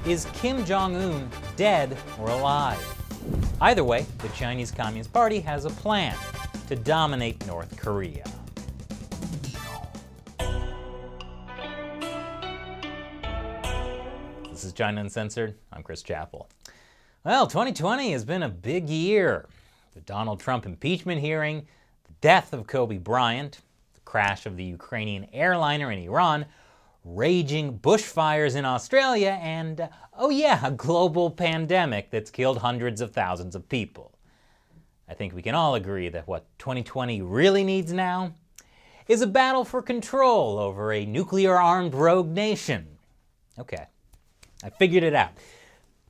Is Kim Jong-un dead or alive? Either way, the Chinese Communist Party has a plan to dominate North Korea. This is China Uncensored. I'm Chris Chappell. Well, 2020 has been a big year. The Donald Trump impeachment hearing, the death of Kobe Bryant, the crash of the Ukrainian airliner in Iran, raging bushfires in Australia, and, oh yeah, a global pandemic that's killed hundreds of thousands of people. I think we can all agree that what 2020 really needs now is a battle for control over a nuclear-armed rogue nation. Okay, I figured it out.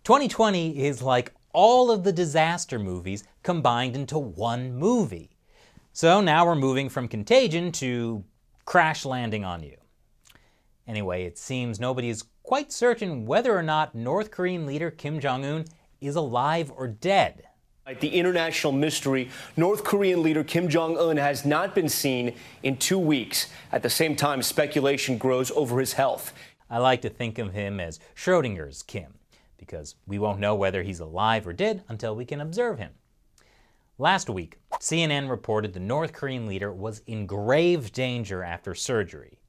2020 is like all of the disaster movies combined into one movie. So now we're moving from Contagion to Crash Landing on You. Anyway, it seems nobody is quite certain whether or not North Korean leader Kim Jong-un is alive or dead. The international mystery, North Korean leader Kim Jong-un has not been seen in 2 weeks. At the same time, speculation grows over his health. I like to think of him as Schrodinger's Kim, because we won't know whether he's alive or dead until we can observe him. Last week, CNN reported the North Korean leader was in grave danger after surgery.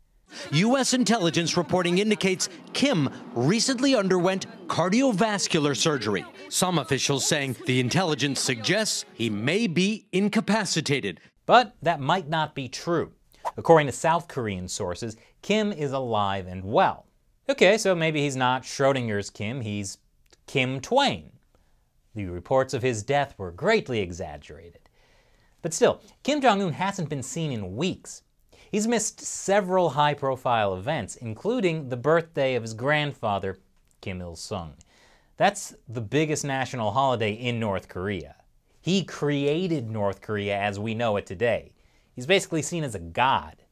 U.S. intelligence reporting indicates Kim recently underwent cardiovascular surgery. Some officials saying the intelligence suggests he may be incapacitated. But that might not be true. According to South Korean sources, Kim is alive and well. Okay, so maybe he's not Schrodinger's Kim, he's Kim Twain. The reports of his death were greatly exaggerated. But still, Kim Jong-un hasn't been seen in weeks. He's missed several high-profile events, including the birthday of his grandfather, Kim Il-sung. That's the biggest national holiday in North Korea. He created North Korea as we know it today. He's basically seen as a god.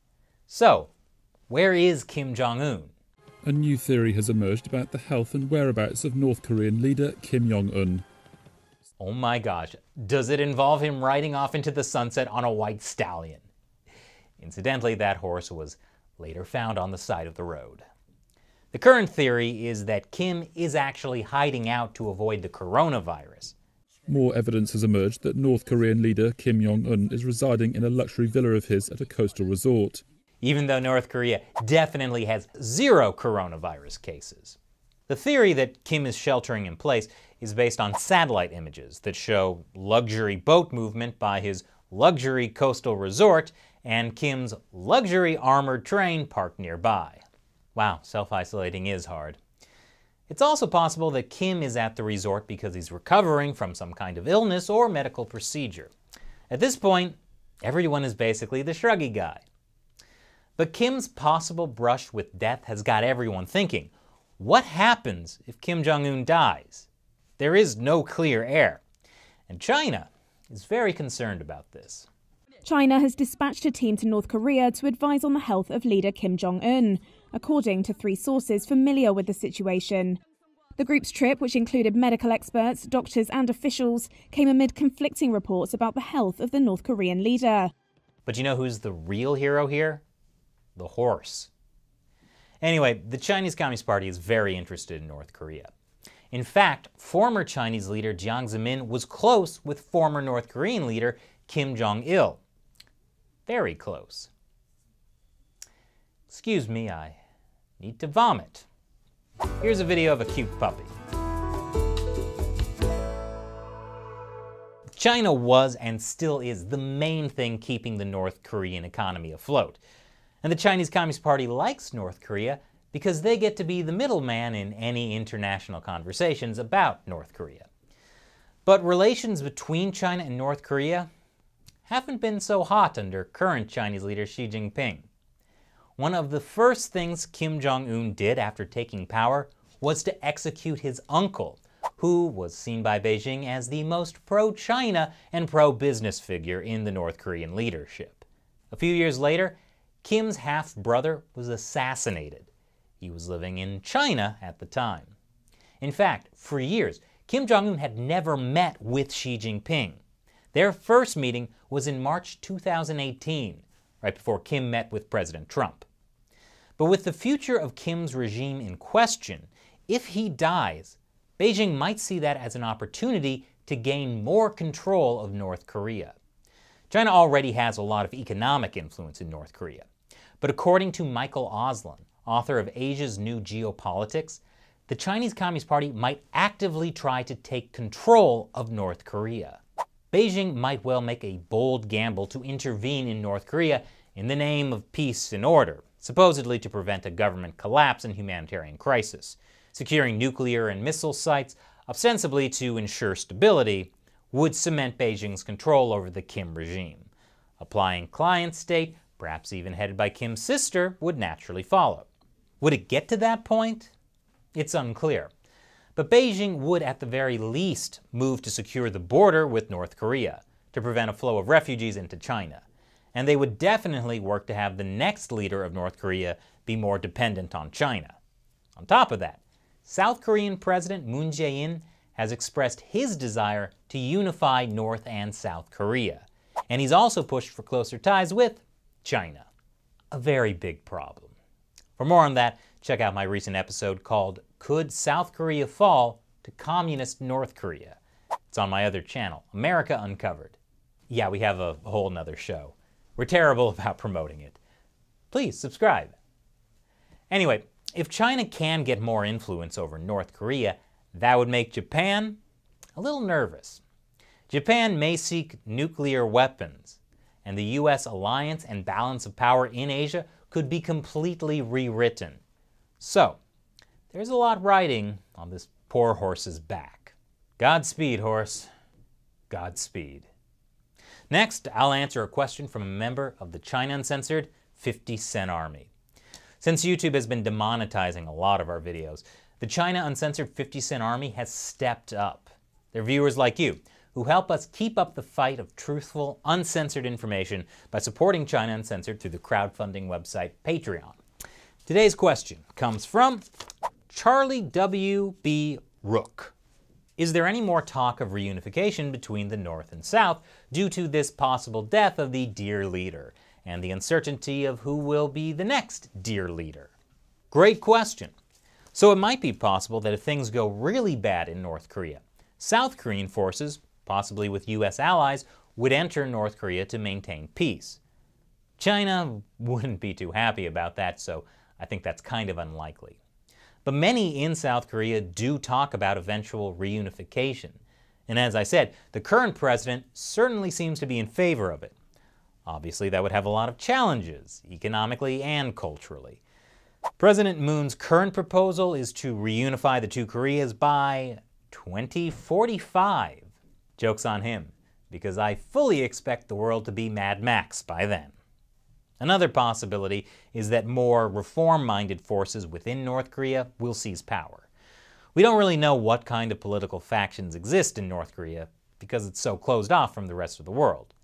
So, where is Kim Jong-un? A new theory has emerged about the health and whereabouts of North Korean leader Kim Jong-un. Oh my gosh, does it involve him riding off into the sunset on a white stallion? Incidentally, that horse was later found on the side of the road. The current theory is that Kim is actually hiding out to avoid the coronavirus. More evidence has emerged that North Korean leader Kim Jong-un is residing in a luxury villa of his at a coastal resort. Even though North Korea definitely has 0 coronavirus cases. The theory that Kim is sheltering in place is based on satellite images that show luxury boat movement by his luxury coastal resort and Kim's luxury armored train parked nearby. Wow, self-isolating is hard. It's also possible that Kim is at the resort because he's recovering from some kind of illness or medical procedure. At this point, everyone is basically the shruggy guy. But Kim's possible brush with death has got everyone thinking, what happens if Kim Jong-un dies? There is no clear heir, and China is very concerned about this. China has dispatched a team to North Korea to advise on the health of leader Kim Jong-un, according to 3 sources familiar with the situation. The group's trip, which included medical experts, doctors and officials, came amid conflicting reports about the health of the North Korean leader. But you know who's the real hero here? The horse. Anyway, the Chinese Communist Party is very interested in North Korea. In fact, former Chinese leader Jiang Zemin was close with former North Korean leader Kim Jong-il. Very close. Excuse me, I need to vomit. Here's a video of a cute puppy. China was and still is the main thing keeping the North Korean economy afloat. And the Chinese Communist Party likes North Korea because they get to be the middleman in any international conversations about North Korea. But relations between China and North Korea haven't been so hot under current Chinese leader Xi Jinping. One of the first things Kim Jong-un did after taking power was to execute his uncle, who was seen by Beijing as the most pro-China and pro-business figure in the North Korean leadership. A few years later, Kim's half-brother was assassinated. He was living in China at the time. In fact, for years, Kim Jong-un had never met with Xi Jinping. Their first meeting was in March 2018, right before Kim met with President Trump. But with the future of Kim's regime in question, if he dies, Beijing might see that as an opportunity to gain more control of North Korea. China already has a lot of economic influence in North Korea. But according to Michael Oslin, author of Asia's New Geopolitics, the Chinese Communist Party might actively try to take control of North Korea. Beijing might well make a bold gamble to intervene in North Korea in the name of peace and order, supposedly to prevent a government collapse and humanitarian crisis. Securing nuclear and missile sites, ostensibly to ensure stability, would cement Beijing's control over the Kim regime. Applying client state, perhaps even headed by Kim's sister, would naturally follow. Would it get to that point? It's unclear. But Beijing would at the very least move to secure the border with North Korea, to prevent a flow of refugees into China. And they would definitely work to have the next leader of North Korea be more dependent on China. On top of that, South Korean President Moon Jae-in has expressed his desire to unify North and South Korea. And he's also pushed for closer ties with China. A very big problem. For more on that, check out my recent episode called Could South Korea Fall to Communist North Korea? It's on my other channel, America Uncovered. Yeah, we have a whole nother show. We're terrible about promoting it. Please subscribe. Anyway, if China can get more influence over North Korea, that would make Japan a little nervous. Japan may seek nuclear weapons, and the U.S. alliance and balance of power in Asia could be completely rewritten. So, there's a lot riding on this poor horse's back. Godspeed, horse. Godspeed. Next, I'll answer a question from a member of the China Uncensored 50 Cent Army. Since YouTube has been demonetizing a lot of our videos, the China Uncensored 50 Cent Army has stepped up. They're viewers like you, who help us keep up the fight of truthful, uncensored information by supporting China Uncensored through the crowdfunding website Patreon. Today's question comes from Charlie W.B. Rook. Is there any more talk of reunification between the North and South due to this possible death of the dear leader and the uncertainty of who will be the next dear leader? Great question. So it might be possible that if things go really bad in North Korea, South Korean forces, possibly with U.S. allies, would enter North Korea to maintain peace. China wouldn't be too happy about that, so I think that's kind of unlikely. But many in South Korea do talk about eventual reunification. And as I said, the current president certainly seems to be in favor of it. Obviously, that would have a lot of challenges, economically and culturally. President Moon's current proposal is to reunify the two Koreas by 2045. Joke's on him, because I fully expect the world to be Mad Max by then. Another possibility is that more reform-minded forces within North Korea will seize power. We don't really know what kind of political factions exist in North Korea because it's so closed off from the rest of the world.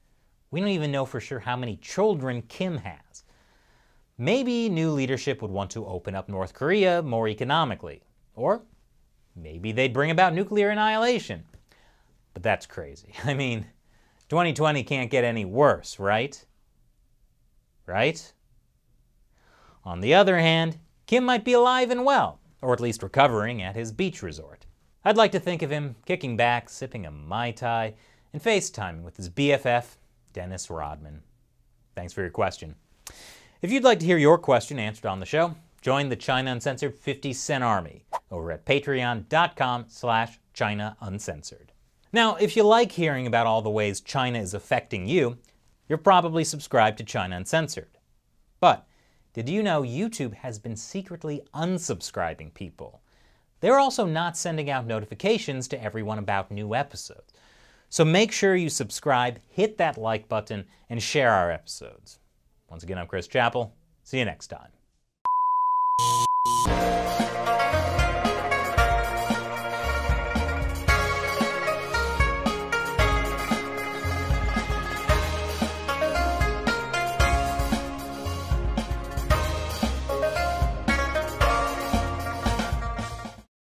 We don't even know for sure how many children Kim has. Maybe new leadership would want to open up North Korea more economically. Or maybe they'd bring about nuclear annihilation. But that's crazy. I mean, 2020 can't get any worse, right? Right? On the other hand, Kim might be alive and well, or at least recovering at his beach resort. I'd like to think of him kicking back, sipping a Mai Tai, and FaceTiming with his BFF, Dennis Rodman. Thanks for your question. If you'd like to hear your question answered on the show, join the China Uncensored 50 Cent Army over at patreon.com/China Uncensored. Now, if you like hearing about all the ways China is affecting you, you're probably subscribed to China Uncensored. But did you know YouTube has been secretly unsubscribing people? They're also not sending out notifications to everyone about new episodes. So make sure you subscribe, hit that like button, and share our episodes. Once again, I'm Chris Chappell. See you next time.